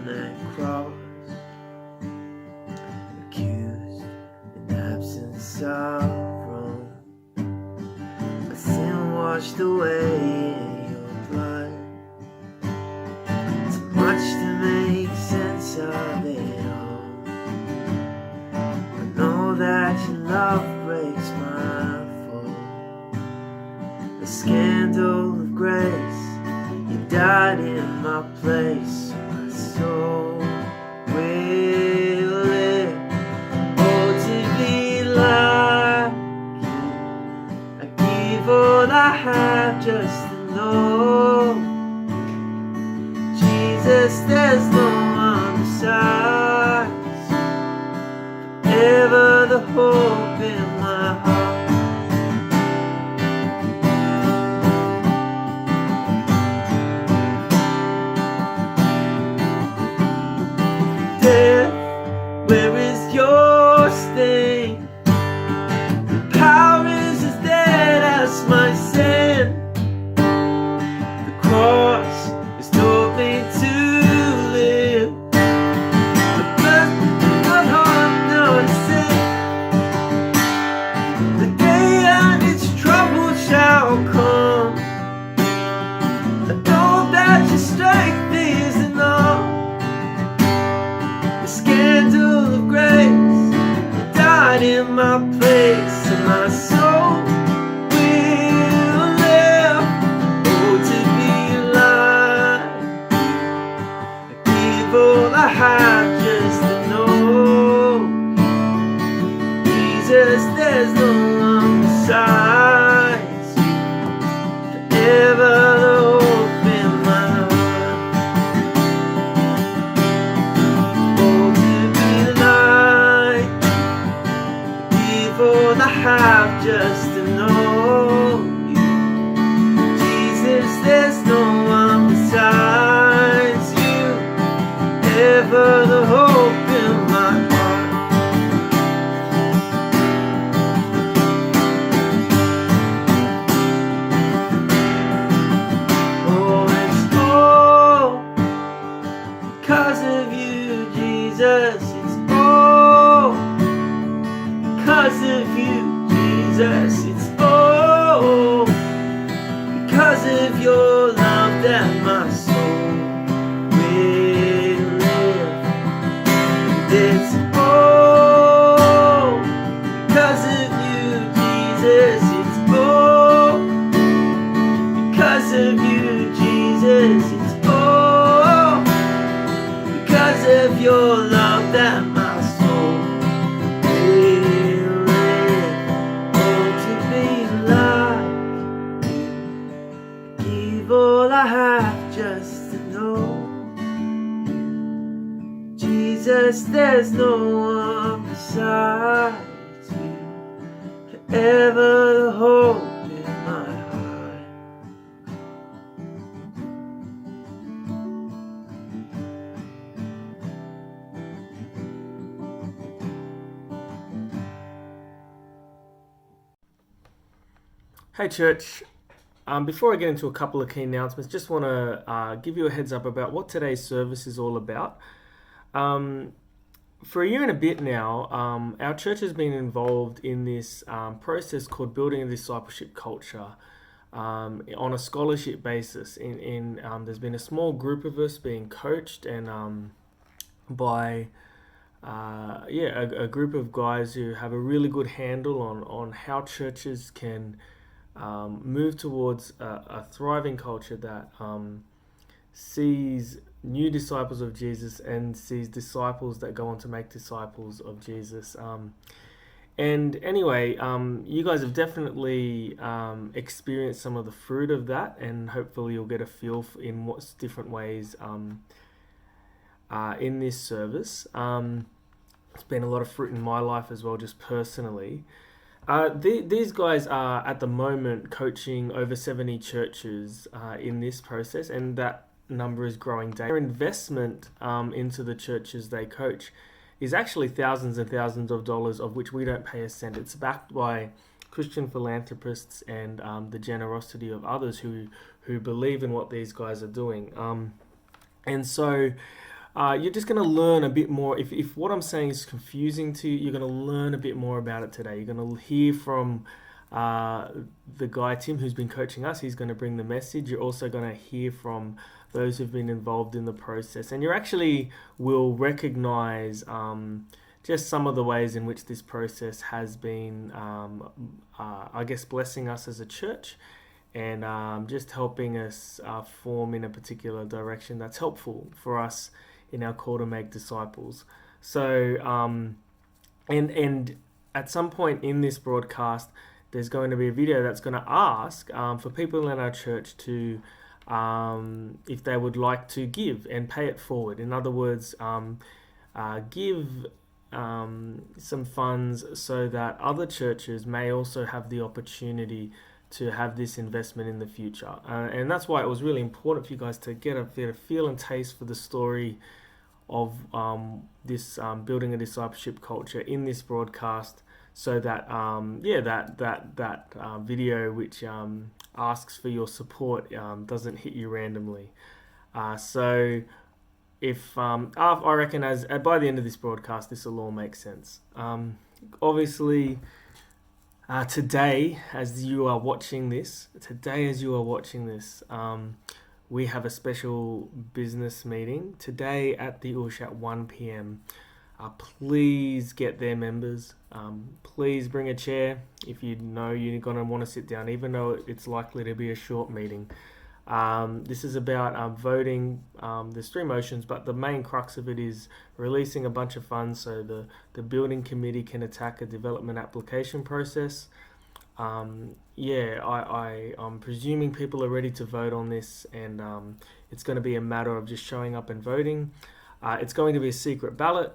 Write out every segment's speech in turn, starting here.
on that cross, accused in absence of wrong, but sin washed away in your blood. Too much to make sense of it all. I know that your love breaks my fall. The scandal of grace, you died in my place. My soul will live. Oh, to be like you, I give all I have just to know Jesus, there's no one besides. Forever the hope in my heart. Death, where is your sting? The power is as dead as my sin. The cross has taught me to live. The blood of heart now is sin. The day and its trouble shall come. I know that your strength is enough. The scandal of grace, you died in my place, and my soul will live. Oh, to be alive, I give all I have just to know Jesus, there's no one besides you. Forever the hope in my heart. Oh, to be alive, give all I have just to know you. Jesus, there's no one besides you. Ever the hope in my heart. Oh, it's all because of you, Jesus. It's all because of you, Jesus. It's all because of your love that my soul will live. It's all because of you, Jesus. It's all because of you, Jesus. It's all because of your love that my soul will live. Oh, to be like you, give all I have just to know you. Jesus, there's no one besides you. Forever the hope in my heart. Hey church, before I get into a couple of key announcements, just want to give you a heads up about what today's service is all about. For a year and a bit now, our church has been involved in this process called building a discipleship culture on a scholarship basis. There's been a small group of us being coached and by a group of guys who have a really good handle on how churches can move towards a thriving culture that sees new disciples of Jesus and sees disciples that go on to make disciples of Jesus. And anyway, you guys have definitely experienced some of the fruit of that, and hopefully you'll get a feel in what's different ways in this service. It's been a lot of fruit in my life as well, just personally. These guys are at the moment coaching over 70 churches in this process, and that number is growing daily. Their investment into the churches they coach is actually thousands and thousands of dollars, of which we don't pay a cent. It's backed by Christian philanthropists and the generosity of others who believe in what these guys are doing. And so you're just going to learn a bit more. If what I'm saying is confusing to you, you're going to learn a bit more about it today. You're going to hear from uh, the guy, Tim, who's been coaching us. He's going to bring the message. You're also going to hear from those who've been involved in the process. And you actually will recognize just some of the ways in which this process has been, I guess, blessing us as a church and just helping us form in a particular direction that's helpful for us in our call to make disciples. So, and at some point in this broadcast, there's going to be a video that's going to ask for people in our church to, if they would like to give and pay it forward. In other words, give some funds so that other churches may also have the opportunity to have this investment in the future. And that's why it was really important for you guys to get a feel and taste for the story of this building a discipleship culture in this broadcast, so that that video which asks for your support doesn't hit you randomly. So if I reckon as by the end of this broadcast, this will all make sense. Obviously, today as you are watching this, we have a special business meeting today at the Ush at 1 p.m. Please get there, members. Please bring a chair if you know you're going to want to sit down, even though it's likely to be a short meeting. This is about voting. There's three motions, but the main crux of it is releasing a bunch of funds so the building committee can attack a development application process. I'm presuming people are ready to vote on this, and it's going to be a matter of just showing up and voting. It's going to be a secret ballot,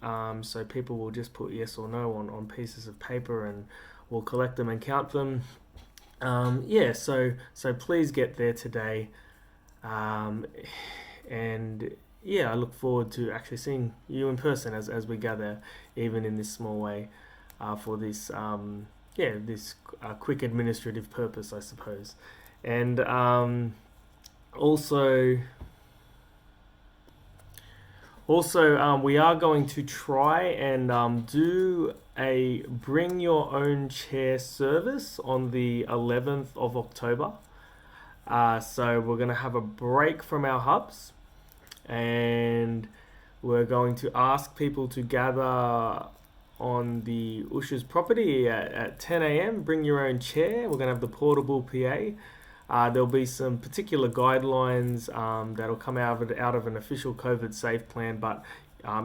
so people will just put yes or no on pieces of paper, and we'll collect them and count them. So please get there today, and I look forward to actually seeing you in person as we gather, even in this small way, for this this quick administrative purpose, I suppose. And also we are going to try and do a bring your own chair service on the 11th of October. So we're going to have a break from our hubs, and we're going to ask people to gather on the Usher's property at 10 a.m. Bring your own chair. We're going to have the portable PA. There'll be some particular guidelines that'll come out of an official COVID safe plan, but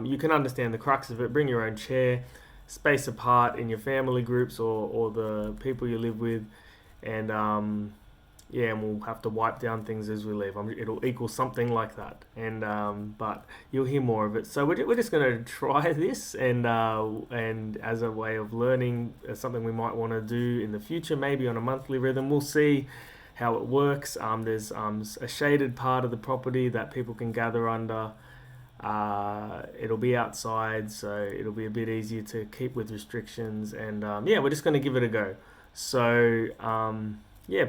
you can understand the crux of it. Bring your own chair, space apart in your family groups or the people you live with, and and we'll have to wipe down things as we leave. It'll equal something like that, and but you'll hear more of it. So we're just going to try this, and as a way of learning, something we might want to do in the future, maybe on a monthly rhythm. We'll see how it works. There's a shaded part of the property that people can gather under. It'll be outside, so it'll be a bit easier to keep with restrictions, and we're just going to give it a go. So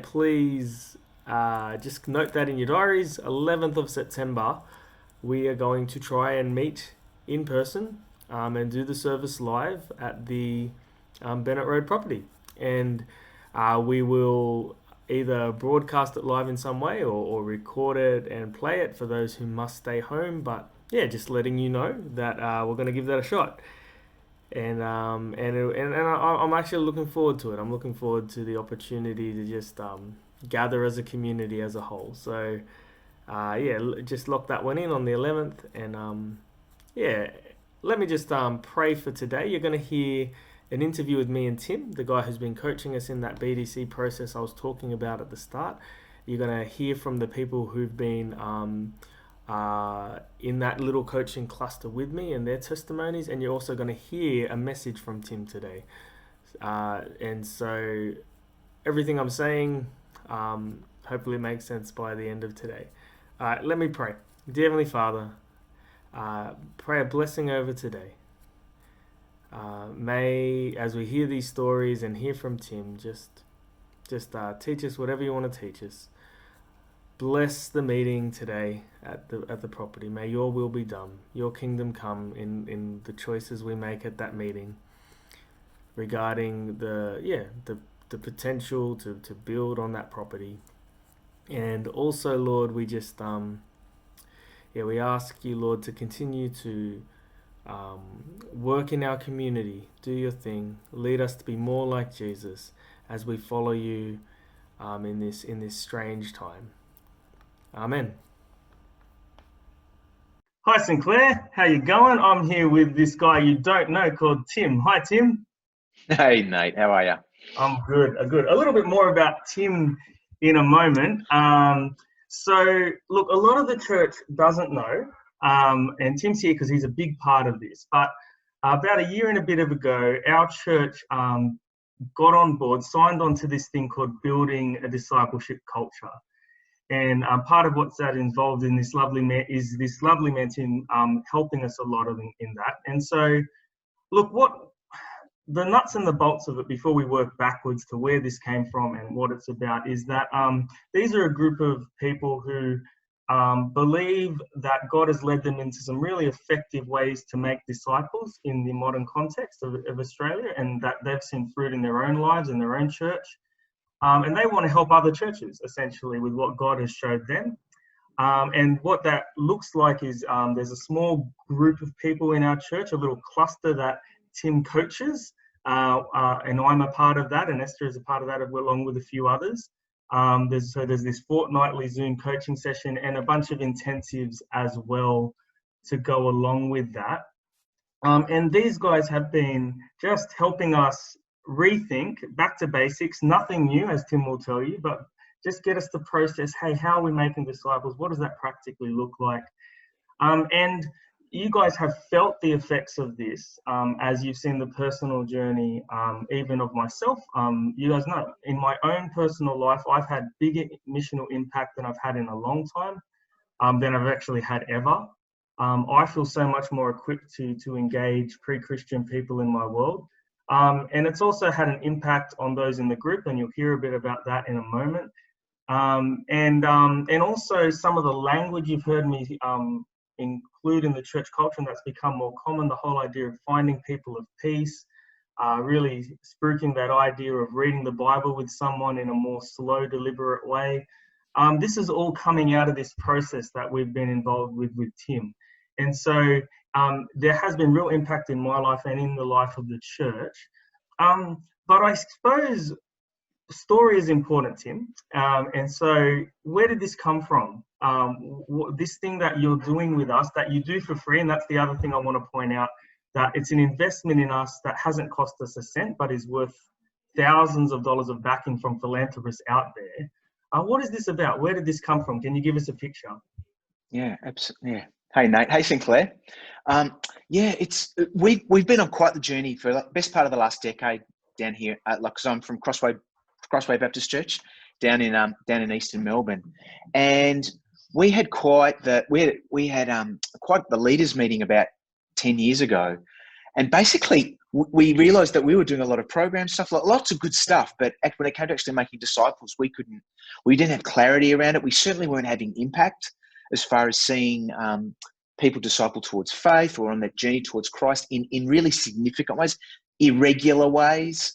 please just note that in your diaries. 11th of September, we are going to try and meet in person and do the service live at the Bennett Road property, and we will either broadcast it live in some way or record it and play it for those who must stay home. But just letting you know that we're going to give that a shot, and I'm actually looking forward to it. I'm looking forward to the opportunity to just gather as a community as a whole. So just lock that one in on the 11th, and let me just pray for today. You're going to hear an interview with me and Tim, the guy who's been coaching us in that BDC process I was talking about at the start. You're going to hear from the people who've been in that little coaching cluster with me and their testimonies, and you're also going to hear a message from Tim today. And so everything I'm saying hopefully makes sense by the end of today. Let me pray. Dear Heavenly Father, pray a blessing over today. May, as we hear these stories and hear from Tim, just teach us whatever you want to teach us. bless the meeting today at the property. May your will be done, your kingdom come in the choices we make at that meeting regarding the potential to build on that property. And also, Lord, we just we ask you, Lord, to continue to work in our community, do your thing, lead us to be more like Jesus as we follow you in this strange time. Amen. Hi Sinclair, how you going? I'm here with this guy you don't know called Tim. Hi Tim. Hey Nate, how are you? I'm good. A little bit more about Tim in a moment. So look, a lot of the church doesn't know, and Tim's here because he's a big part of this. But about a year and a bit ago, our church got on board, signed on to this thing called building a discipleship culture. And part of what's that involved in this lovely man Tim helping us a lot in that. And so, look, what the nuts and the bolts of it before we work backwards to where this came from and what it's about is that these are a group of people who believe that God has led them into some really effective ways to make disciples in the modern context of Australia, and that they've seen fruit in their own lives, in their own church. And they want to help other churches, essentially, with what God has showed them. And what that looks like is there's a small group of people in our church, a little cluster that Tim coaches, and I'm a part of that, and Esther is a part of that, along with a few others. There's this fortnightly Zoom coaching session and a bunch of intensives as well to go along with that. And these guys have been just helping us rethink back to basics, nothing new, as Tim will tell you, but just get us to process, hey, how are we making disciples? What does that practically look like? And you guys have felt the effects of this as you've seen the personal journey, even of myself. You guys know, in my own personal life, I've had bigger missional impact than I've had in a long time, than I've actually had ever. I feel so much more equipped to engage pre-Christian people in my world. And it's also had an impact on those in the group, and you'll hear a bit about that in a moment. And also some of the language you've heard me include in the church culture, and that's become more common, the whole idea of finding people of peace, really spruiking that idea of reading the Bible with someone in a more slow, deliberate way. This is all coming out of this process that we've been involved with Tim. And so there has been real impact in my life and in the life of the church. But I suppose story is important, Tim. And so where did this come from? This thing that you're doing with us, that you do for free, and that's the other thing I want to point out, that it's an investment in us that hasn't cost us a cent, but is worth thousands of dollars of backing from philanthropists out there. What is this about? Where did this come from? Can you give us a picture? Yeah, absolutely. Yeah. Hey Nate. Hey Sinclair. We've been on quite the journey for the best part of the last decade down here. Because I'm from Crossway Baptist Church down in eastern Melbourne, and we had quite the leaders meeting about 10 years ago, and basically we realised that we were doing a lot of program stuff, lots of good stuff, but when it came to actually making disciples, we didn't have clarity around it. We certainly weren't having impact as far as seeing people disciple towards faith or on that journey towards Christ in really significant ways, irregular ways.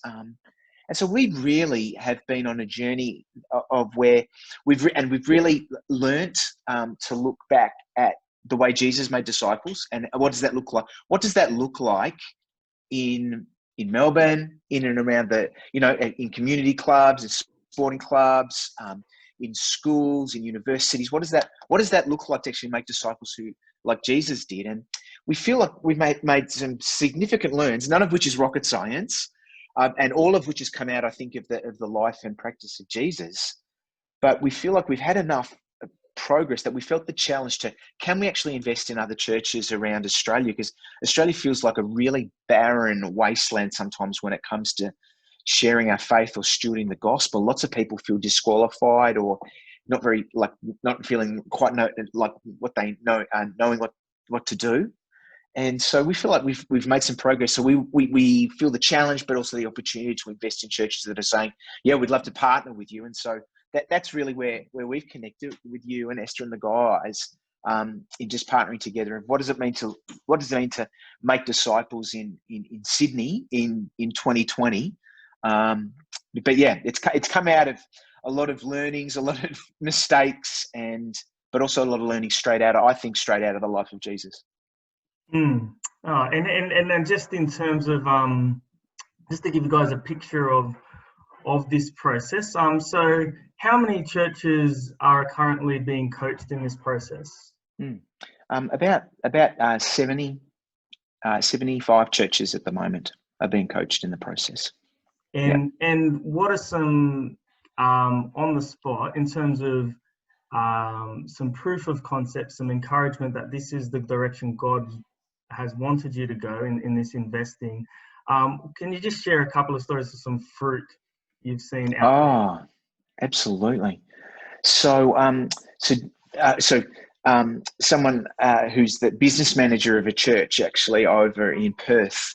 And so we really have been on a journey of where we've really learnt to look back at the way Jesus made disciples, and what does that look like? What does that look like in Melbourne, in and around in community clubs, in sporting clubs, in schools, in universities? What does that look like to actually make disciples who, like Jesus did? And we feel like we've made some significant learns, none of which is rocket science, and all of which has come out, I think, of the life and practice of Jesus. But we feel like we've had enough progress that we felt the challenge to, can we actually invest in other churches around Australia? Because Australia feels like a really barren wasteland sometimes when it comes to sharing our faith or stewarding the gospel. Lots of people feel disqualified or not feeling quite what they know, knowing what to do. And so we feel like we've made some progress. So we feel the challenge, but also the opportunity to invest in churches that are saying, yeah, we'd love to partner with you. And so that's really where we've connected with you and Esther and the guys, in just partnering together. And what does it mean to make disciples in Sydney in 2020? But yeah, it's come out of a lot of learnings, a lot of mistakes, but also a lot of learning straight out of the life of Jesus. Mm. Oh, and then just in terms of just to give you guys a picture of this process. So how many churches are currently being coached in this process? About 75 churches at the moment are being coached in the process. And what are some on the spot in terms of some proof of concept, some encouragement that this is the direction God has wanted you to go in this investing? Can you just share a couple of stories of some fruit you've seen out there? Absolutely. So, someone who's the business manager of a church actually over in Perth,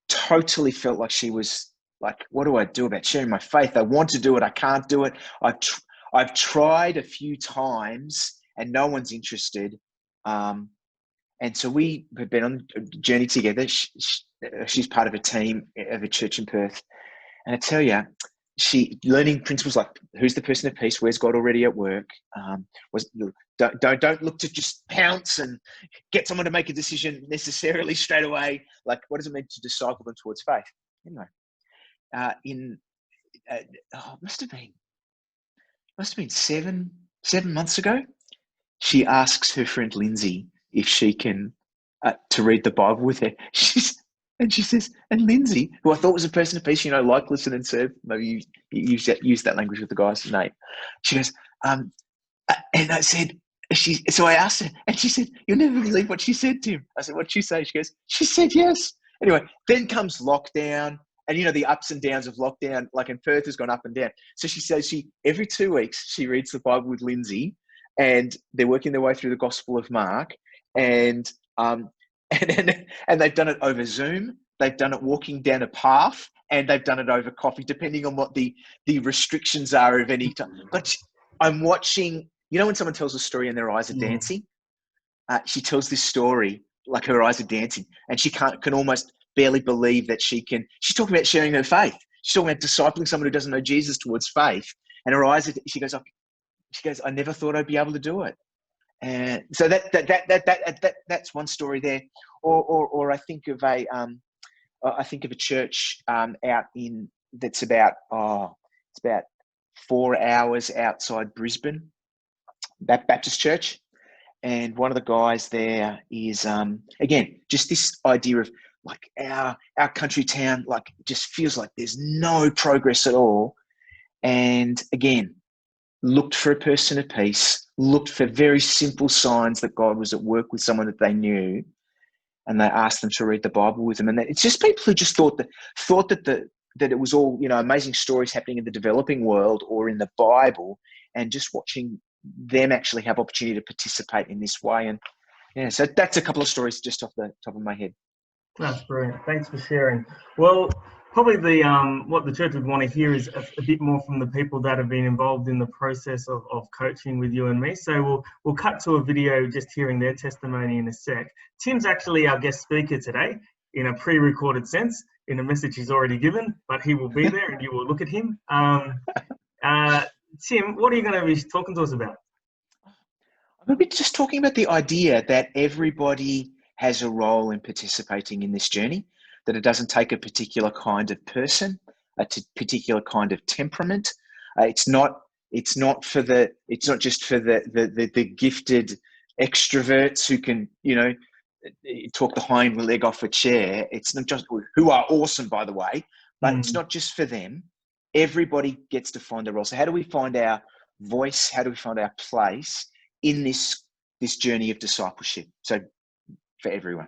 totally felt like she was like, what do I do about sharing my faith? I want to do it. I can't do it. I've tried a few times and no one's interested. And so we have been on a journey together. She's part of a team of a church in Perth. And I tell you, she learning principles like who's the person of peace, where's God already at work, don't look to just pounce and get someone to make a decision necessarily straight away. Like, what does it mean to disciple them towards faith? Must have been 7 months ago. She asks her friend Lindsay if she can to read the Bible with her. And she says, and Lindsay, who I thought was a person of peace, like, listen and serve. Maybe you use that language with the guys, Nate. She goes, and I said, so I asked her, and she said, you'll never believe what she said, Tim. I said, what'd she say? She goes, she said yes. Anyway, then comes lockdown, and the ups and downs of lockdown, like in Perth has gone up and down. So she says every 2 weeks, she reads the Bible with Lindsay, and they're working their way through the Gospel of Mark, and they've done it over Zoom, they've done it walking down a path, and they've done it over coffee, depending on what the restrictions are of any time. But I'm watching, when someone tells a story and their eyes are dancing, she tells this story like her eyes are dancing, and she can almost barely believe that she's talking about sharing her faith. She's talking about discipling someone who doesn't know Jesus towards faith, and her eyes she goes, I never thought I'd be able to do it. And so that's one story there. Or I think of a church out in that's about 4 hours outside Brisbane, that Baptist church. And one of the guys there is again just this idea of like our country town like just feels like there's no progress at all. And again, looked for a person of peace, looked for very simple signs that God was at work with someone that they knew, and they asked them to read the Bible with them. And it's just people who just thought that it was all, amazing stories happening in the developing world or in the Bible, and just watching them actually have opportunity to participate in this way. And yeah, so that's a couple of stories just off the top of my head. That's brilliant. Thanks for sharing. Well, probably the what the church would want to hear is a bit more from the people that have been involved in the process of coaching with you and me. So we'll cut to a video just hearing their testimony in a sec. Tim's actually our guest speaker today in a pre-recorded sense, in a message he's already given, but he will be there and you will look at him. Tim, what are you going to be talking to us about? I'm going to be just talking about the idea that everybody has a role in participating in this journey, that it doesn't take a particular kind of person, a particular kind of temperament. It's not just for the gifted extroverts who can, talk the hind leg off a chair. It's not just, who are awesome, by the way, but it's not just for them. Everybody gets to find their role. So how do we find our voice? How do we find our place in this journey of discipleship? So for everyone.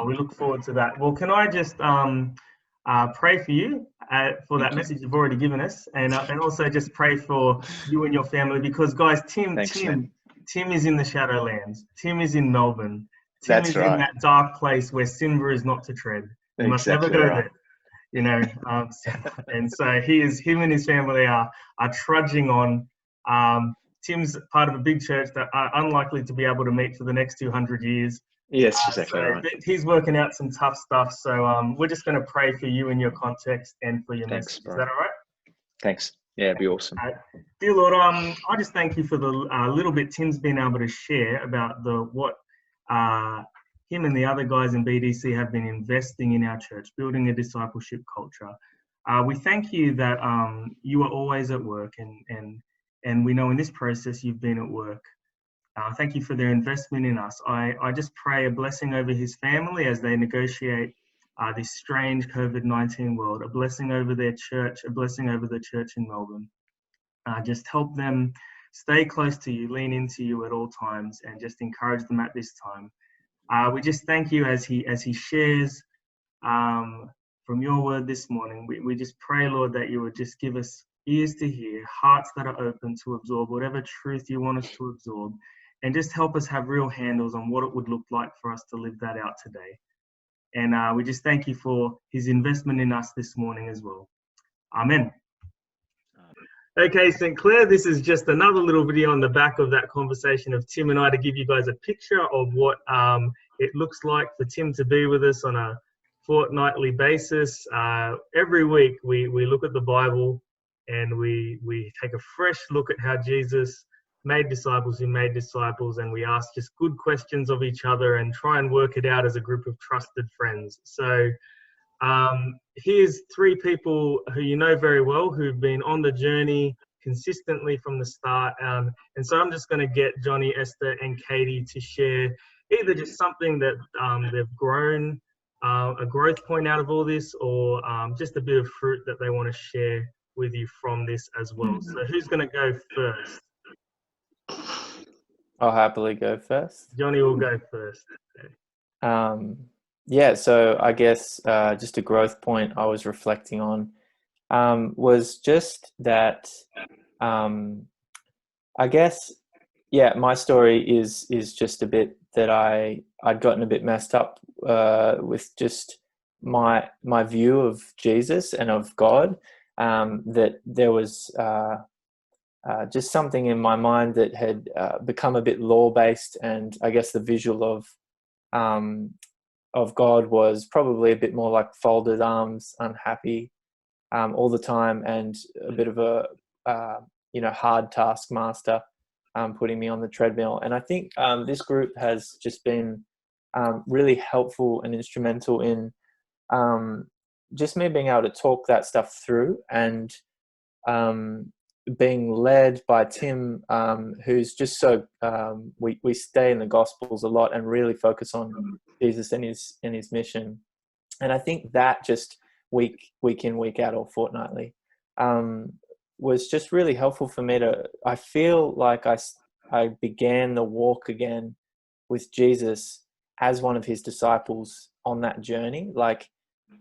We look forward to that. Well, can I just pray for you for that message you've already given us, and also just pray for you and your family, because guys, Tim is in the Shadowlands. Tim is in Melbourne. Tim is in that dark place where Simba is not to tread. You must never go there. you know, and so him and his family are trudging on. Tim's part of a big church that are unlikely to be able to meet for the next 200 years. Yes, exactly right. He's working out some tough stuff. So we're just going to pray for you and your context and for your Thanks, message. bro. Is that all right? Thanks. Yeah, it'd be awesome. Dear Lord, I just thank you for the little bit Tim's been able to share about what him and the other guys in BDC have been investing in our church, building a discipleship culture. We thank you that you are always at work, and we know in this process you've been at work. Thank you for their investment in us. I just pray a blessing over his family as they negotiate this strange COVID-19 world, a blessing over their church, a blessing over the church in Melbourne. Just help them stay close to you, lean into you at all times, and just encourage them at this time. We just thank you as he shares from your word this morning. We just pray, Lord, that you would just give us ears to hear, hearts that are open to absorb whatever truth you want us to absorb, and just help us have real handles on what it would look like for us to live that out today. And we just thank you for his investment in us this morning as well. Amen. Okay, St. Clair, this is just another little video on the back of that conversation of Tim and I to give you guys a picture of what it looks like for Tim to be with us on a fortnightly basis. Every week we look at the Bible and we take a fresh look at how Jesus made disciples who made disciples, and we ask just good questions of each other and try and work it out as a group of trusted friends. So here's three people who you know very well who've been on the journey consistently from the start. And so I'm just going to get Johnny, Esther, and Katie to share either just something that they've grown, a growth point out of all this, or just a bit of fruit that they want to share with you from this as well. So who's going to go first? I'll happily go first. Johnny will go first. Yeah, so I guess just a growth point I was reflecting on was just that I guess, yeah, my story is just a bit that I'd gotten a bit messed up with just my view of Jesus and of God, that there was just something in my mind that had become a bit law-based, and I guess the visual of God was probably a bit more like folded arms, unhappy all the time, and a bit of a hard taskmaster, putting me on the treadmill. And I think this group has just been really helpful and instrumental in just me being able to talk that stuff through, and being led by Tim, who's just so we stay in the Gospels a lot and really focus on Jesus and his mission. And I think that just week in, week out, or fortnightly was just really helpful for me I feel like I began the walk again with Jesus as one of his disciples on that journey. Like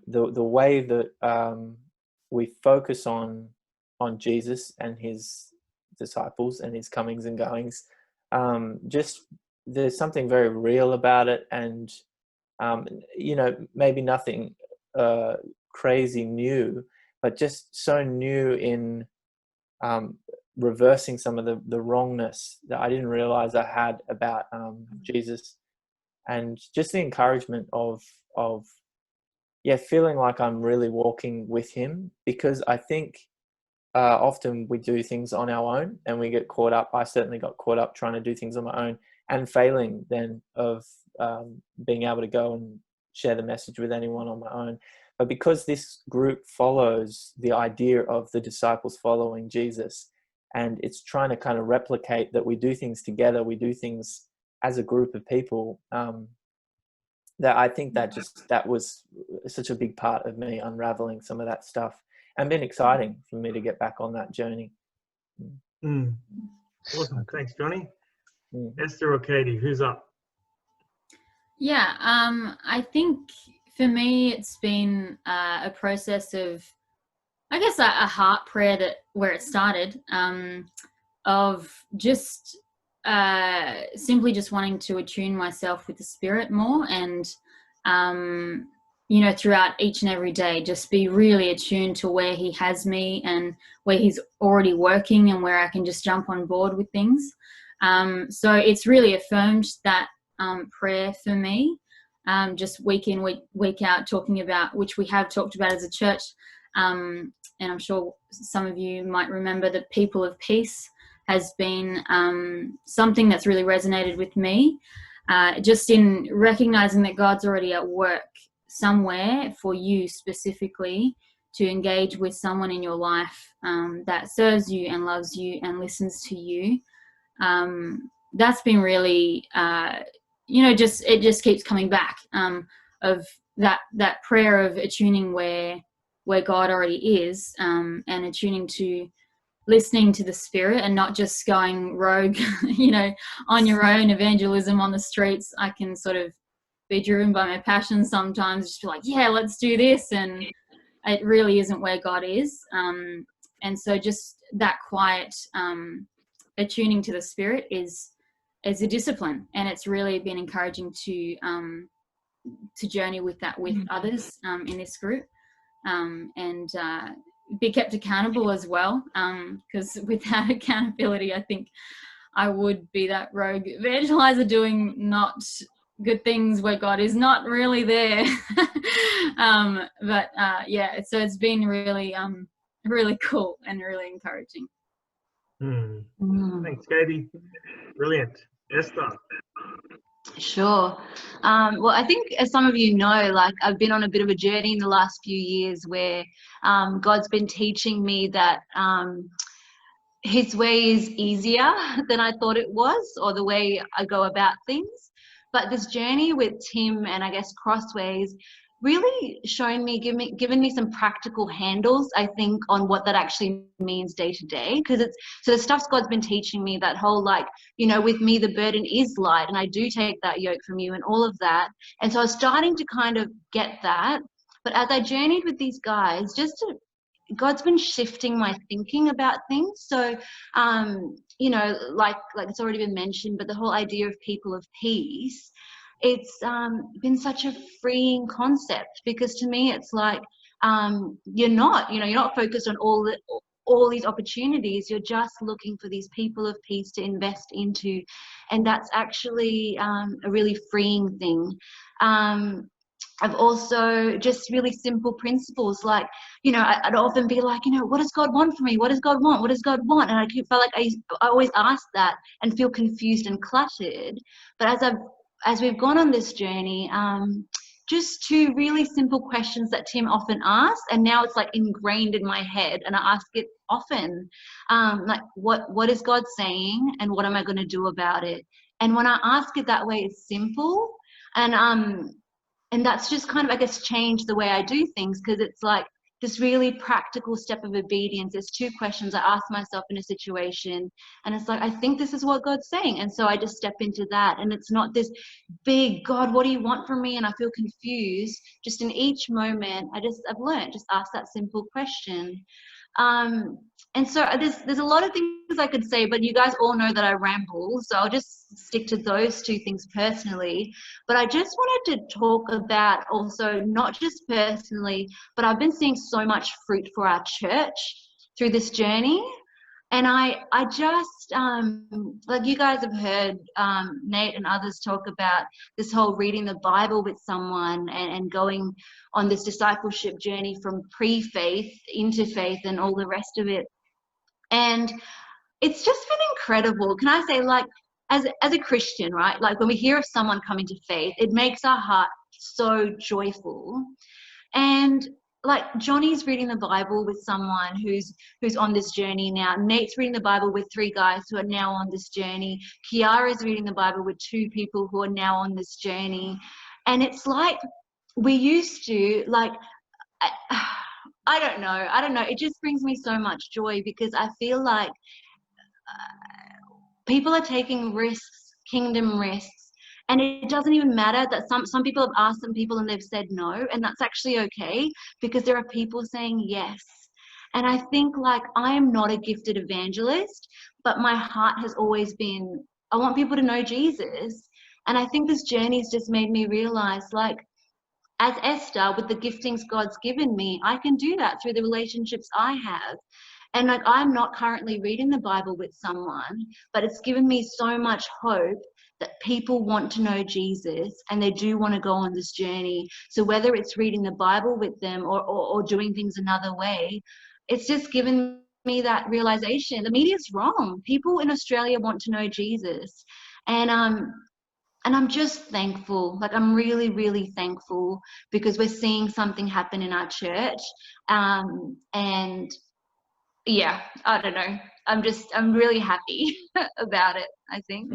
the way that we focus on Jesus and his disciples and his comings and goings, just there's something very real about it. And maybe nothing crazy new, but just so new in reversing some of the wrongness that I didn't realize I had about Jesus, and just the encouragement of feeling like I'm really walking with him. Because I think often we do things on our own and we get caught up. I certainly got caught up trying to do things on my own and failing then of being able to go and share the message with anyone on my own. But because this group follows the idea of the disciples following Jesus, and it's trying to kind of replicate that we do things together, we do things as a group of people, that I think that was such a big part of me unraveling some of that stuff, and been exciting for me to get back on that journey. Awesome. Thanks, Johnny. Esther or Katie, who's up? Yeah, I think for me it's been a process of, I guess, a heart prayer where it started, of just simply just wanting to attune myself with the Spirit more, and you know, throughout each and every day, just be really attuned to where he has me and where he's already working and where I can just jump on board with things. So it's really affirmed that prayer for me, just week in, week out, talking about, which we have talked about as a church. And I'm sure some of you might remember that People of Peace has been something that's really resonated with me, just in recognizing that God's already at work somewhere for you specifically to engage with someone in your life that serves you and loves you and listens to you. That's been really, you know, it just keeps coming back, of that prayer of attuning where God already is, and attuning to listening to the Spirit and not just going rogue, you know, on your own evangelism on the streets. I can sort of be driven by my passion sometimes, just be like, yeah, let's do this, and it really isn't where God is. And so just that quiet attuning to the Spirit is a discipline, and it's really been encouraging to journey with that with others in this group, and be kept accountable as well, because without accountability, I think I would be that rogue evangelizer doing not good things where God is not really there. But yeah, so it's been really really cool and really encouraging. Thanks, Katie. Brilliant. Esther. Sure. Well, I think, as some of you know, like, I've been on a bit of a journey in the last few years where God's been teaching me that his way is easier than I thought it was, or the way I go about things. But this journey with Tim and I guess Crossways really shown me, given me some practical handles, I think, on what that actually means day to day. Because so the stuff God's been teaching me, that whole, like, you know, with me the burden is light and I do take that yoke from you and all of that. And so I was starting to kind of get that. But as I journeyed with these guys, God's been shifting my thinking about things. So, you know, like it's already been mentioned, but the whole idea of people of peace, it's been such a freeing concept, because to me it's like, you're not focused on all these opportunities. You're just looking for these people of peace to invest into, and that's actually a really freeing thing. I've also just really simple principles, like, you know, I'd often be like, you know, what does God want from me? What does God want? What does God want? And I felt like I always ask that and feel confused and cluttered. But as we've gone on this journey, just two really simple questions that Tim often asks, and now it's like ingrained in my head, and I ask it often, like, what is God saying, and what am I going to do about it? And when I ask it that way, it's simple, and that's just kind of, I guess, changed the way I do things, because it's like this really practical step of obedience. There's two questions I ask myself in a situation, and it's like, I think this is what God's saying, and so I just step into that. And it's not this big, God, what do you want from me? And I feel confused. Just in each moment, I've learned, just ask that simple question. And so there's a lot of things I could say, but you guys all know that I ramble, so I'll just stick to those two things personally. But I just wanted to talk about also, not just personally, but I've been seeing so much fruit for our church through this journey. And I just, like you guys have heard Nate and others talk about this whole reading the Bible with someone and going on this discipleship journey from pre-faith into faith and all the rest of it. And it's just been incredible. Can I say, like, as a Christian, right? Like, when we hear of someone coming to faith, it makes our heart so joyful. And like, Johnny's reading the Bible with someone who's on this journey now. Nate's reading the Bible with 3 guys who are now on this journey. Kiara's reading the Bible with 2 people who are now on this journey. And it's like, we used to, like, I don't know. It just brings me so much joy, because I feel like people are taking risks, kingdom risks. And it doesn't even matter that some people have asked some people and they've said no, and that's actually okay, because there are people saying yes. And I think, like, I am not a gifted evangelist, but my heart has always been, I want people to know Jesus. And I think this journey has just made me realize, like, as Esther, with the giftings God's given me, I can do that through the relationships I have. And like, I'm not currently reading the Bible with someone, but it's given me so much hope that people want to know Jesus and they do want to go on this journey. So whether it's reading the Bible with them or doing things another way, it's just given me that realization. The media's wrong. People in Australia want to know Jesus. And I'm just thankful. Like, I'm really, really thankful because we're seeing something happen in our church. And yeah, I don't know. I'm really happy about it, I think.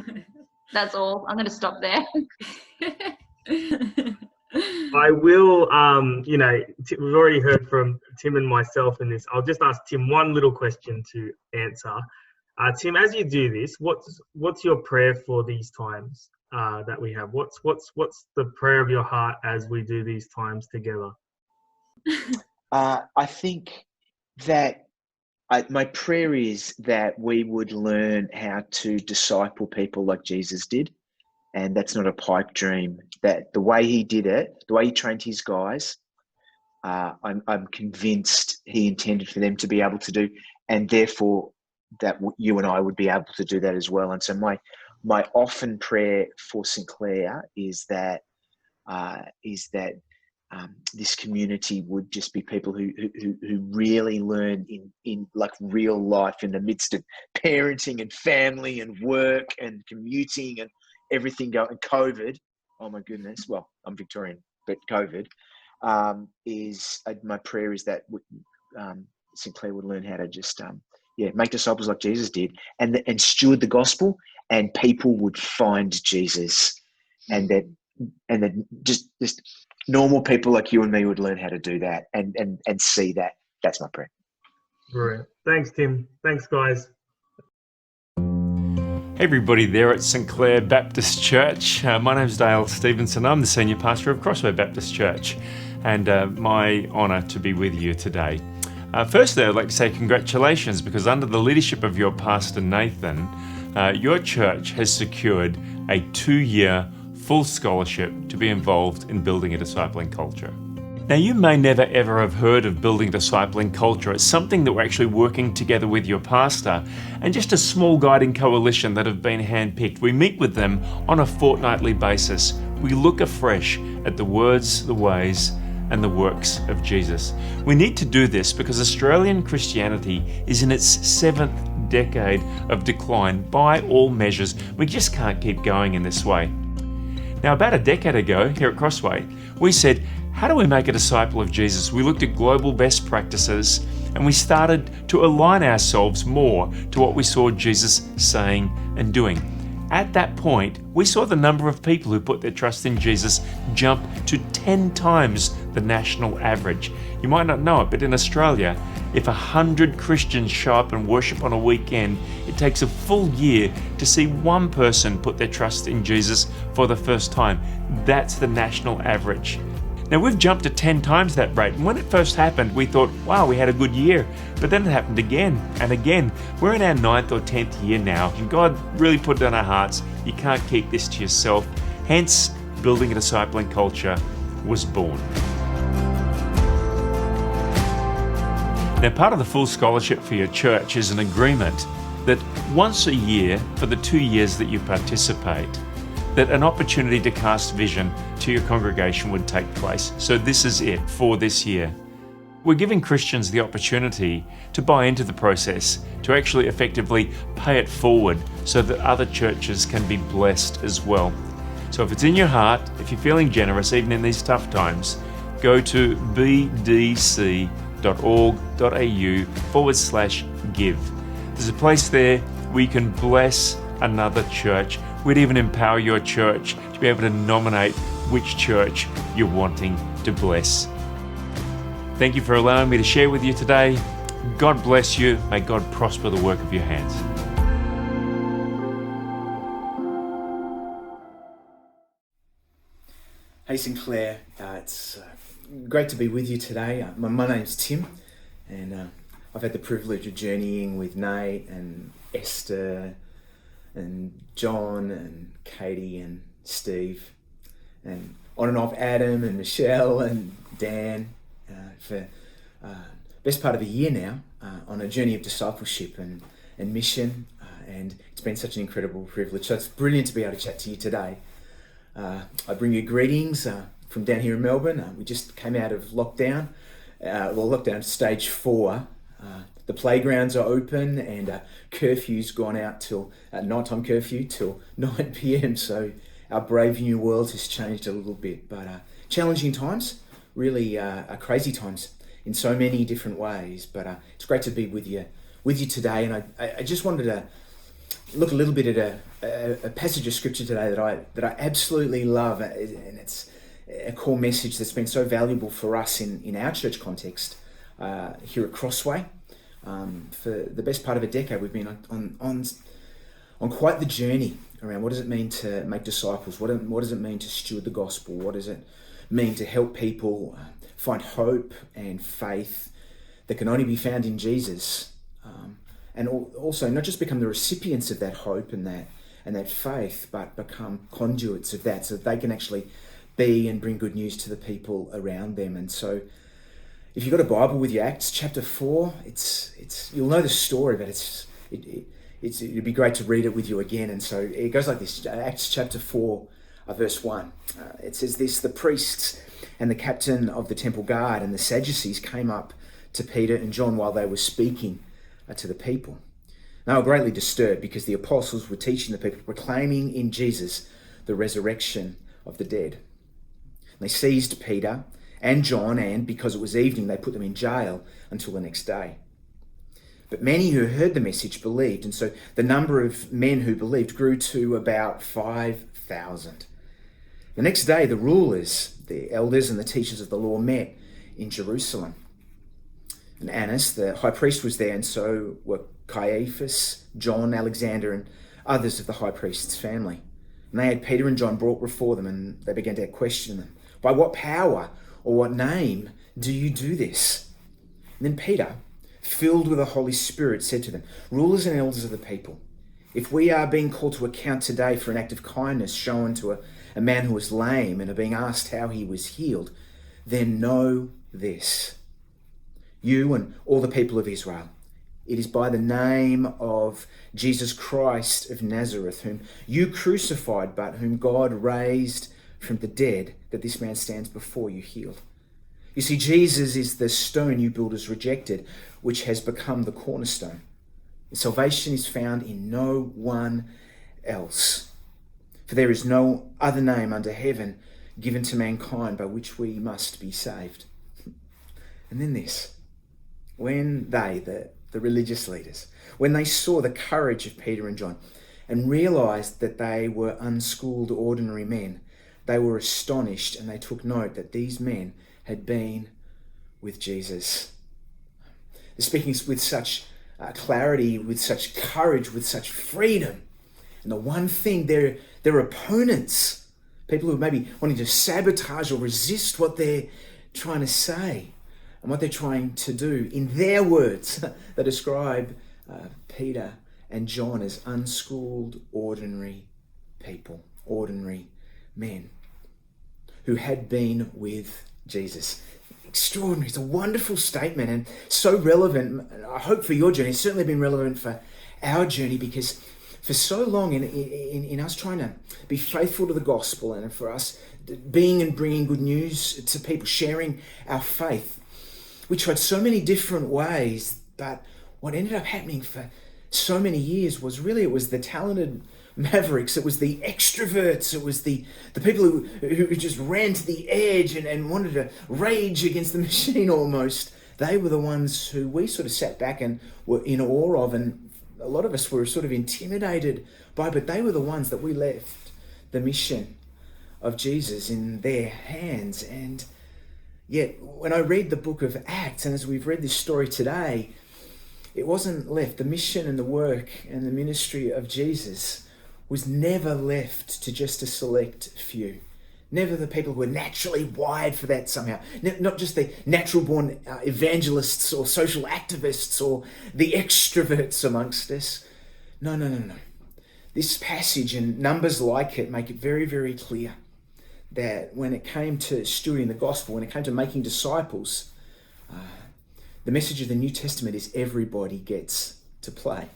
That's all. I'm going to stop there. I will, we've already heard from Tim and myself in this. I'll just ask Tim one little question to answer. Tim, as you do this, what's your prayer for these times that we have? What's the prayer of your heart as we do these times together? I think that my prayer is that we would learn how to disciple people like Jesus did. And that's not a pipe dream. That the way he did it, the way he trained his guys, I'm convinced he intended for them to be able to do, and therefore that you and I would be able to do that as well. And so my often prayer for St. Clair is that this community would just be people who really learn in like real life in the midst of parenting and family and work and commuting and everything going. COVID, oh my goodness. Well, I'm Victorian, but COVID is my prayer is that St. Clair would learn how to just make disciples like Jesus did, and steward the gospel, and people would find Jesus, and that just normal people like you and me would learn how to do that and see that. That's my prayer. Brilliant. Thanks, Tim. Thanks, guys. Hey everybody there at St. Clair Baptist Church. My name's Dale Stevenson. I'm the Senior Pastor of Crossway Baptist Church, and my honour to be with you today. Firstly, I'd like to say congratulations, because under the leadership of your pastor Nathan, your church has secured a 2-year full scholarship to be involved in building a discipling culture. Now, you may never ever have heard of building discipling culture. It's something that we're actually working together with your pastor and just a small guiding coalition that have been handpicked. We meet with them on a fortnightly basis. We look afresh at the words, the ways, and the works of Jesus. We need to do this because Australian Christianity is in its 7th decade of decline by all measures. We just can't keep going in this way. Now, about a decade ago here at Crossway, we said, how do we make a disciple of Jesus? We looked at global best practices and we started to align ourselves more to what we saw Jesus saying and doing. At that point, we saw the number of people who put their trust in Jesus jump to 10 times the national average. You might not know it, but in Australia, if 100 Christians show up and worship on a weekend, it takes a full year to see one person put their trust in Jesus for the first time. That's the national average. Now, we've jumped to 10 times that rate, and when it first happened, we thought, wow, we had a good year. But then it happened again and again. We're in our 9th or 10th year now, and God really put it on our hearts. You can't keep this to yourself. Hence, building a discipling culture was born. Now, part of the full scholarship for your church is an agreement that once a year, for the 2 years that you participate, that an opportunity to cast vision to your congregation would take place. So this is it for this year. We're giving Christians the opportunity to buy into the process, to actually effectively pay it forward so that other churches can be blessed as well. So if it's in your heart, if you're feeling generous even in these tough times, go to bdc.org.au/give. There's a place there where you can bless another church. We'd even empower your church to be able to nominate which church you're wanting to bless. Thank you for allowing me to share with you today. God bless you. May God prosper the work of your hands. Hey Sinclair, it's great to be with you today. My name's Tim, and I've had the privilege of journeying with Nate and Esther and John and Katie and Steve and on and off Adam and Michelle and Dan for best part of a year now on a journey of discipleship and mission. And it's been such an incredible privilege. So it's brilliant to be able to chat to you today. I bring you greetings from down here in Melbourne. We just came out of lockdown. Lockdown stage 4. The playgrounds are open and curfew's gone out till nighttime curfew till 9 p.m. So our brave new world has changed a little bit, but challenging times, really crazy times in so many different ways. But it's great to be with you today, and I just wanted to look a little bit at a passage of scripture today that I absolutely love, and it's a core message that's been so valuable for us in our church context here at Crossway. For the best part of a decade, we've been on quite the journey around what does it mean to make disciples, what does it mean to steward the gospel, what does it mean to help people find hope and faith that can only be found in Jesus, and also not just become the recipients of that hope and that faith, but become conduits of that so that they can actually be and bring good news to the people around them. And so if you've got a Bible with you, Acts chapter 4, it's you'll know the story, but it'd be great to read it with you again. And so it goes like this, Acts chapter 4, verse 1. It says this: the priests and the captain of the temple guard and the Sadducees came up to Peter and John while they were speaking to the people. They were greatly disturbed because the apostles were teaching the people, proclaiming in Jesus the resurrection of the dead. They seized Peter and John, and because it was evening, they put them in jail until the next day. But many who heard the message believed, and so the number of men who believed grew to about 5,000. The next day, the rulers, the elders and the teachers of the law met in Jerusalem. And Annas, the high priest, was there, and so were Caiaphas, John, Alexander, and others of the high priest's family. And they had Peter and John brought before them, and they began to question them. By what power or what name do you do this? And then Peter, filled with the Holy Spirit, said to them, rulers and elders of the people, if we are being called to account today for an act of kindness shown to a man who was lame and are being asked how he was healed, then know this, you and all the people of Israel, it is by the name of Jesus Christ of Nazareth, whom you crucified, but whom God raised from the dead, that this man stands before you healed. You see, Jesus is the stone you builders rejected, which has become the cornerstone. Salvation is found in no one else. For there is no other name under heaven given to mankind by which we must be saved. And then this, when they, the religious leaders, when they saw the courage of Peter and John and realized that they were unschooled, ordinary men, they were astonished, and they took note that these men had been with Jesus. They're speaking with such clarity, with such courage, with such freedom. And the one thing, their opponents, people who are maybe wanting to sabotage or resist what they're trying to say and what they're trying to do, in their words, they describe Peter and John as unschooled, ordinary people, ordinary men who had been with Jesus. Extraordinary. It's a wonderful statement and so relevant. I hope for your journey. It's certainly been relevant for our journey, because for so long in us trying to be faithful to the gospel and for us being and bringing good news to people, sharing our faith, we tried so many different ways, but what ended up happening for so many years was really, it was the talented mavericks, it was the extroverts, it was the people who just ran to the edge and wanted to rage against the machine almost. They were the ones who we sort of sat back and were in awe of, and a lot of us were sort of intimidated by, but they were the ones that we left the mission of Jesus in their hands. And yet when I read the book of Acts, and as we've read this story today, it wasn't left, the mission and the work and the ministry of Jesus was never left to just a select few. Never the people who were naturally wired for that somehow. Not just the natural born evangelists or social activists or the extroverts amongst us. No. This passage and numbers like it make it very, very clear that when it came to stewarding the gospel, when it came to making disciples, the message of the New Testament is everybody gets to play.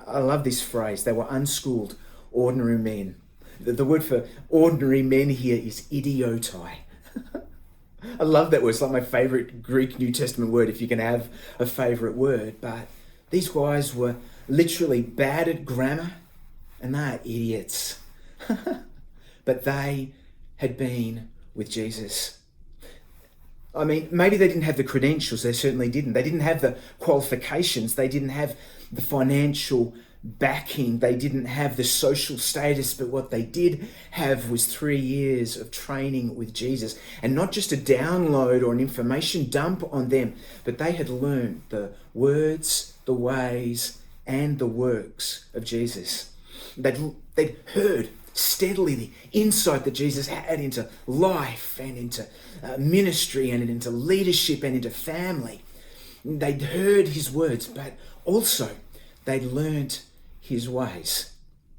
I love this phrase. They were unschooled, ordinary men. The word for ordinary men here is idiotai. I love that word. It's like my favorite Greek New Testament word, if you can have a favorite word. But these guys were literally bad at grammar, and they are idiots. But they had been with Jesus. I mean, maybe they didn't have the credentials. They certainly didn't. They didn't have the qualifications. They didn't have the financial backing. They didn't have the social status. But what they did have was 3 years of training with Jesus. And not just a download or an information dump on them, but they had learned the words, the ways, and the works of Jesus. They'd heard steadily the insight that Jesus had into life and into ministry and into leadership and into family. They'd heard his words, but also they'd learnt his ways.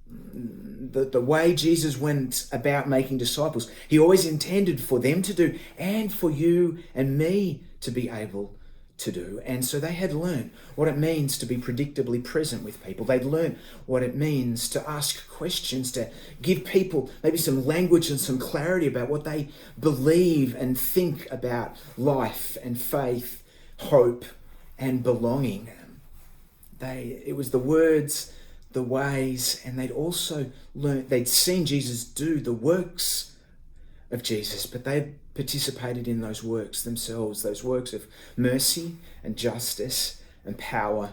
The way Jesus went about making disciples, he always intended for them to do and for you and me to be able to do. And so they had learned what it means to be predictably present with people. They'd learned what it means to ask questions, to give people maybe some language and some clarity about what they believe and think about life and faith, hope and belonging. It was the words, the ways, and they'd also learned, they'd seen Jesus do the works of Jesus, but they'd participated in those works themselves, those works of mercy and justice and power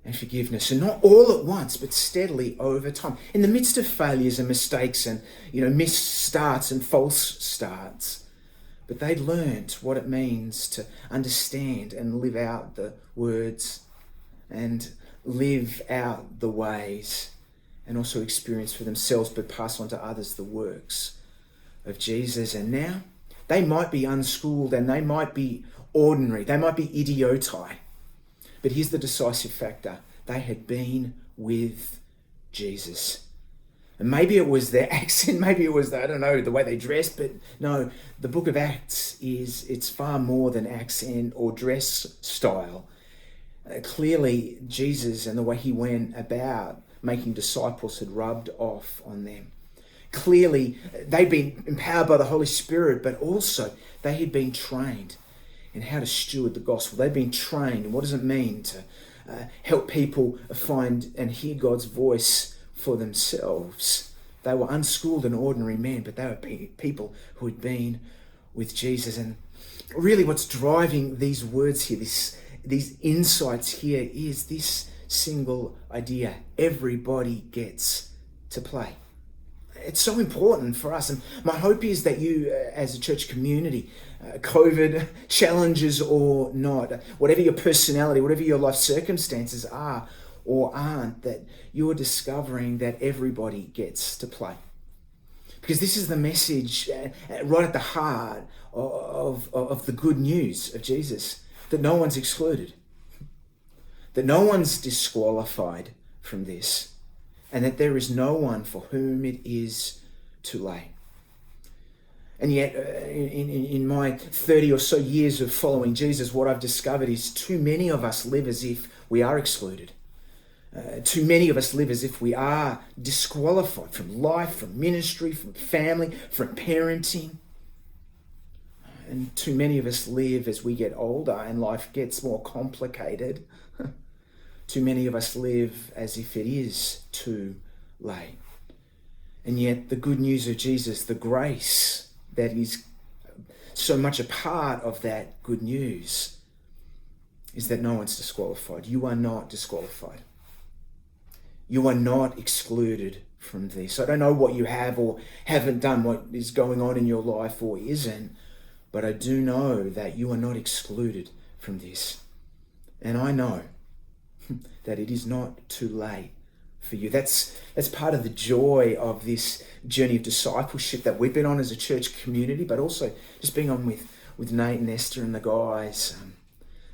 and forgiveness. And not all at once, but steadily over time. In the midst of failures and mistakes and, missed starts and false starts. But they'd learnt what it means to understand and live out the words and live out the ways and also experience for themselves, but pass on to others the works of Jesus. And now they might be unschooled and they might be ordinary. They might be idiotai. But here's the decisive factor. They had been with Jesus. And maybe it was their accent, maybe it was, the way they dressed, but no, the book of Acts it's far more than accent or dress style. Clearly, Jesus and the way he went about making disciples had rubbed off on them. Clearly, they'd been empowered by the Holy Spirit, but also they had been trained in how to steward the gospel. They'd been trained in what does it mean to help people find and hear God's voice for themselves. They were unschooled and ordinary men, but they were people who had been with Jesus. And really what's driving these words here, these insights here, is this single idea. Everybody gets to play. It's so important for us. And my hope is that you, as a church community, COVID challenges or not, whatever your personality, whatever your life circumstances are or aren't, that you're discovering that everybody gets to play. Because this is the message right at the heart of the good news of Jesus, that no one's excluded, that no one's disqualified from this, and that there is no one for whom it is too late. And yet, in my 30 or so years of following Jesus, what I've discovered is too many of us live as if we are excluded. Too many of us live as if we are disqualified from life, from ministry, from family, from parenting. And too many of us live as we get older and life gets more complicated. Too many of us live as if it is too late. And yet the good news of Jesus, the grace that is so much a part of that good news, is that no one's disqualified. You are not disqualified. You are not excluded from this. I don't know what you have or haven't done, what is going on in your life or isn't, but I do know that you are not excluded from this. And I know that it is not too late for you. That's part of the joy of this journey of discipleship that we've been on as a church community, but also just being on with Nate and Esther and the guys.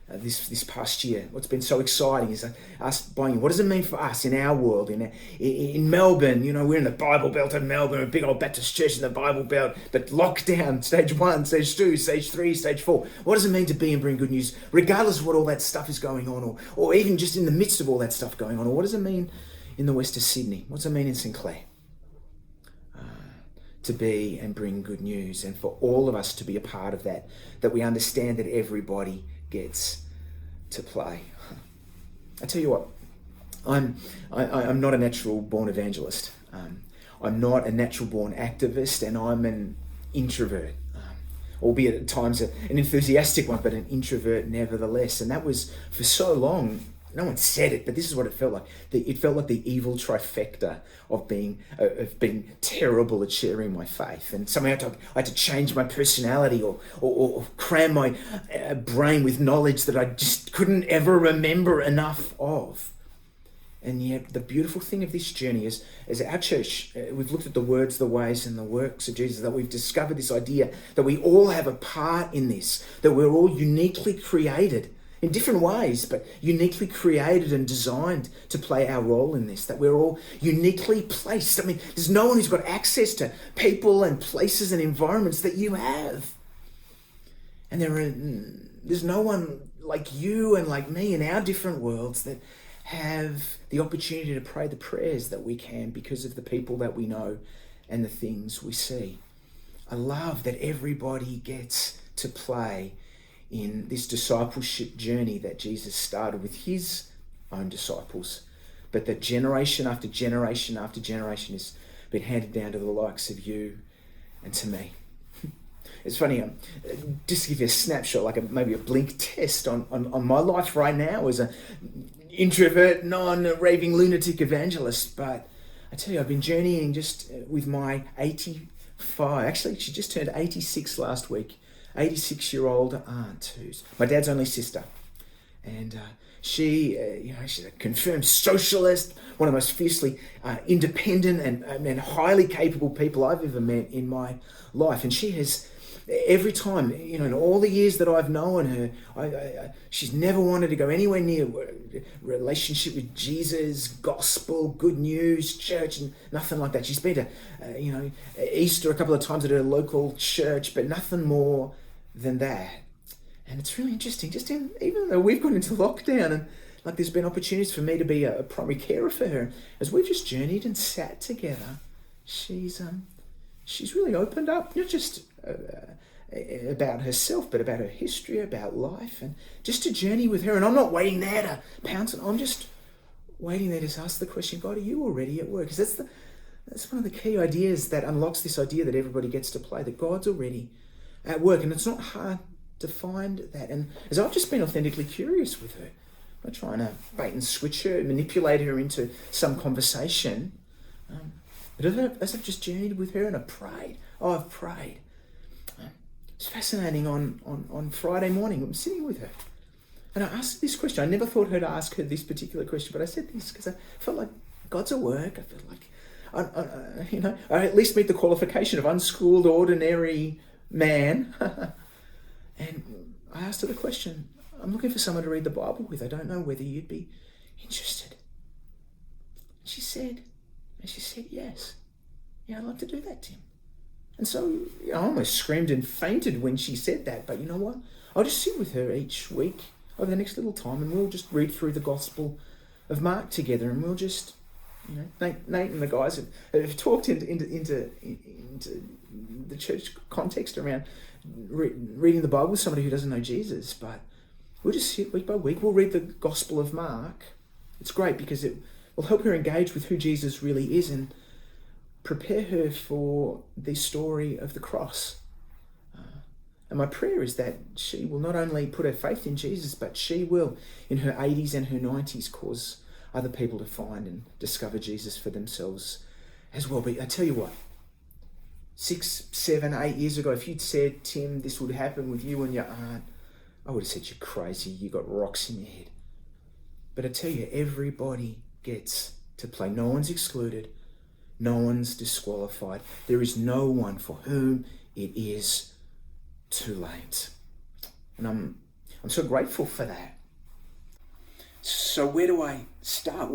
this past year. What's been so exciting is us buying. What does it mean for us in our world, in Melbourne? We're in the Bible Belt of Melbourne, a big old Baptist church in the Bible Belt, but lockdown, stage 1, stage 2, stage 3, stage 4. What does it mean to be and bring good news, regardless of what all that stuff is going on, or even just in the midst of all that stuff going on? Or what does it mean in the west of Sydney? What does it mean in St Clair? To be and bring good news, and for all of us to be a part of that we understand that everybody gets to play. I tell you what, I'm not a natural born evangelist. I'm not a natural born activist, and I'm an introvert, albeit at times an enthusiastic one, but an introvert nevertheless. And that was for so long. No one said it, but this is what it felt like. It felt like the evil trifecta of being terrible at sharing my faith. And somehow I had to change my personality or cram my brain with knowledge that I just couldn't ever remember enough of. And yet the beautiful thing of this journey is, as our church, we've looked at the words, the ways, and the works of Jesus, that we've discovered this idea that we all have a part in this, that we're all uniquely created in different ways, but uniquely created and designed to play our role in this, that we're all uniquely placed. I mean, there's no one who's got access to people and places and environments that you have. And there's no one like you and like me in our different worlds that have the opportunity to pray the prayers that we can because of the people that we know and the things we see. I love that everybody gets to play in this discipleship journey that Jesus started with his own disciples, but that generation after generation after generation has been handed down to the likes of you and to me. It's funny, just to give you a snapshot, like maybe a blink test on my life right now as an introvert, non-raving lunatic evangelist. But I tell you, I've been journeying just with my 85, actually she just turned 86 last week, 86-year-old aunt, who's my dad's only sister. And she's a confirmed socialist, one of the most fiercely independent and highly capable people I've ever met in my life. And she has, every time, in all the years that I've known her, she's never wanted to go anywhere near relationship with Jesus, gospel, good news, church, and nothing like that. She's been to, Easter a couple of times at her local church, but nothing more than that. And it's really interesting, even though we've gone into lockdown and like there's been opportunities for me to be a primary carer for her, as we've just journeyed and sat together, she's really opened up, not just about herself, but about her history, about life, and just to journey with her. And I'm not waiting there to pounce, I'm just waiting there to ask the question, God, are you already at work? Because that's one of the key ideas that unlocks this idea that everybody gets to play, that God's already at work. And it's not hard to find that. And as I've just been authentically curious with her, I'm not trying to bait and switch her, manipulate her into some conversation, but as I've just journeyed with her and I've prayed, it's fascinating. On Friday morning, I'm sitting with her and I asked this question. I never thought her to ask her this particular question, but I said this because I felt like God's at work. I felt like, I at least meet the qualification of unschooled, ordinary man. And I asked her the question, I'm looking for someone to read the Bible with. I don't know whether you'd be interested. She said yes. Yeah, I'd like to do that, Tim. And so I almost screamed and fainted when she said that. But you know what? I'll just sit with her each week over the next little time, and we'll just read through the Gospel of Mark together, and we'll just, Nate and the guys have talked into the church context around reading the Bible with somebody who doesn't know Jesus. But we'll just sit week by week. We'll read the Gospel of Mark. It's great because it will help her engage with who Jesus really is and prepare her for the story of the cross. And my prayer is that she will not only put her faith in Jesus, but she will, in her 80s and her 90s, cause other people to find and discover Jesus for themselves as well. But I tell you what, 6, 7, 8 years ago, if you'd said, Tim, this would happen with you and your aunt, I would have said, you're crazy, you got rocks in your head. But I tell you, everybody gets to play. No one's excluded. No one's disqualified. There is no one for whom it is too late. And I'm so grateful for that. So where do I start?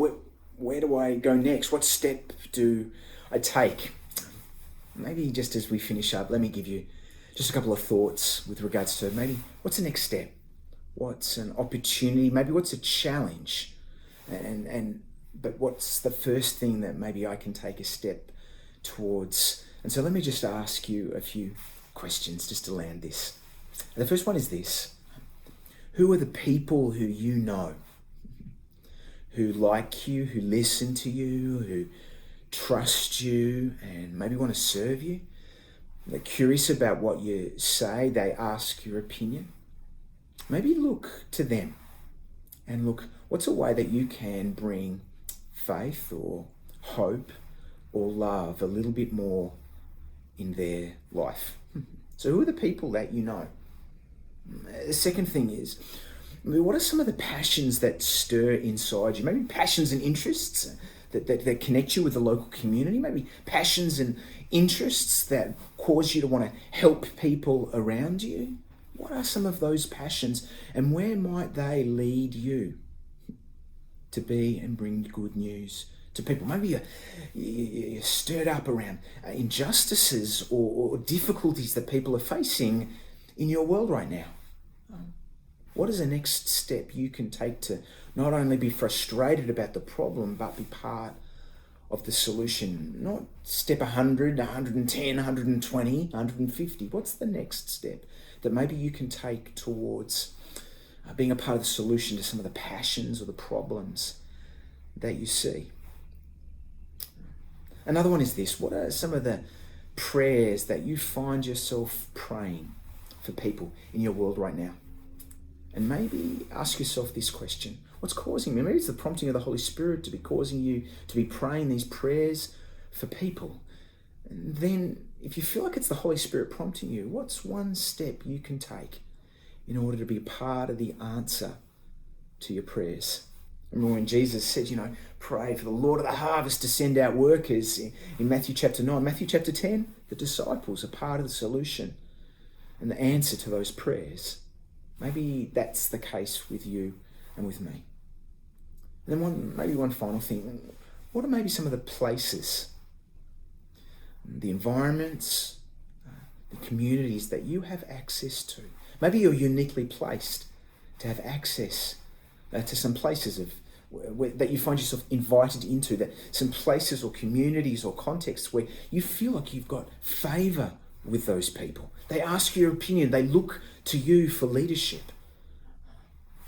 Where do I go next? What step do I take? Maybe just as we finish up, let me give you just a couple of thoughts with regards to maybe what's the next step? What's an opportunity? Maybe what's a challenge? But what's the first thing that maybe I can take a step towards? And so let me just ask you a few questions just to land this. And the first one is this. Who are the people who you know, who like you, who listen to you, who trust you and maybe want to serve you? They're curious about what you say. They ask your opinion. Maybe look to them and look, what's a way that you can bring faith or hope or love a little bit more in their life? So who are the people that you know? The second thing is, what are some of the passions that stir inside you? Maybe passions and interests that connect you with the local community. Maybe passions and interests that cause you to want to help people around you. What are some of those passions, and where might they lead you to be and bring good news to people? Maybe you're stirred up around injustices or difficulties that people are facing in your world right now. What is the next step you can take to not only be frustrated about the problem, but be part of the solution? Not step 100, 110, 120, 150. What's the next step that maybe you can take towards being a part of the solution to some of the passions or the problems that you see? Another one is this. What are some of the prayers that you find yourself praying for people in your world right now? And maybe ask yourself this question. What's causing me? Maybe it's the prompting of the Holy Spirit to be causing you to be praying these prayers for people. And then if you feel like it's the Holy Spirit prompting you, what's one step you can take in order to be part of the answer to your prayers? Remember when Jesus said, pray for the Lord of the harvest to send out workers in Matthew chapter 9. Matthew chapter 10, the disciples are part of the solution and the answer to those prayers. Maybe that's the case with you and with me. And then maybe one final thing. What are maybe some of the places, the environments, the communities that you have access to? Maybe you're uniquely placed to have access to some places that you find yourself invited into, that some places or communities or contexts where you feel like you've got favour with those people. They ask your opinion. They look to you for leadership.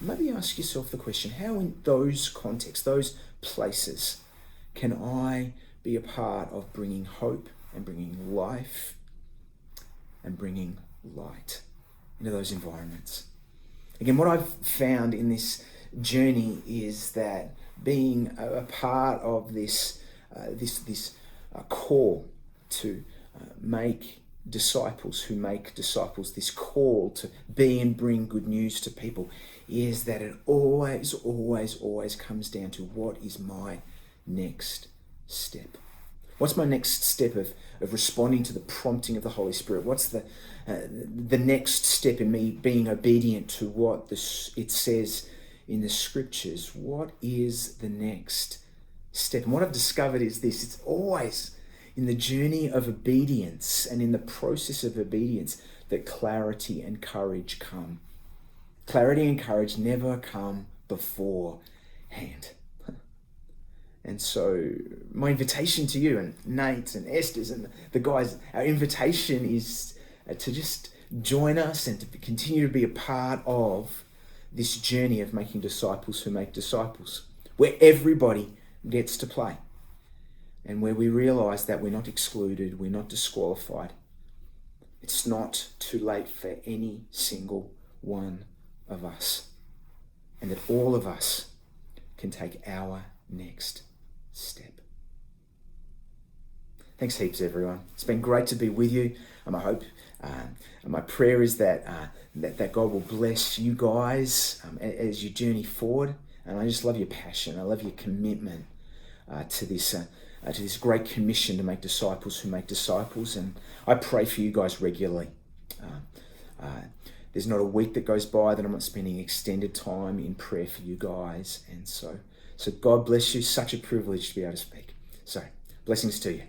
Maybe ask yourself the question, how in those contexts, those places, can I be a part of bringing hope and bringing life and bringing light into those environments? Again, what I've found in this journey is that being a part of this call to make disciples who make disciples, this call to be and bring good news to people, is that it always comes down to what is my next step. What's my next step of responding to the prompting of the Holy Spirit? What's the next step in me being obedient to what it says in the scriptures? What is the next step? And what I've discovered is this: it's always in the journey of obedience and in the process of obedience that clarity and courage come. Clarity and courage never come beforehand. And so my invitation to you, and Nate and Esther's and the guys, our invitation is to just join us and to continue to be a part of this journey of making disciples who make disciples, where everybody gets to play and where we realize that we're not excluded, we're not disqualified. It's not too late for any single one of us, and that all of us can take our next step. Thanks heaps, everyone. It's been great to be with you. I hope, my prayer is that God will bless you guys as you journey forward. And I just love your passion. I love your commitment to this great commission to make disciples who make disciples. And I pray for you guys regularly. there's not a week that goes by that I'm not spending extended time in prayer for you guys. And so God bless you. Such a privilege to be able to speak. So blessings to you.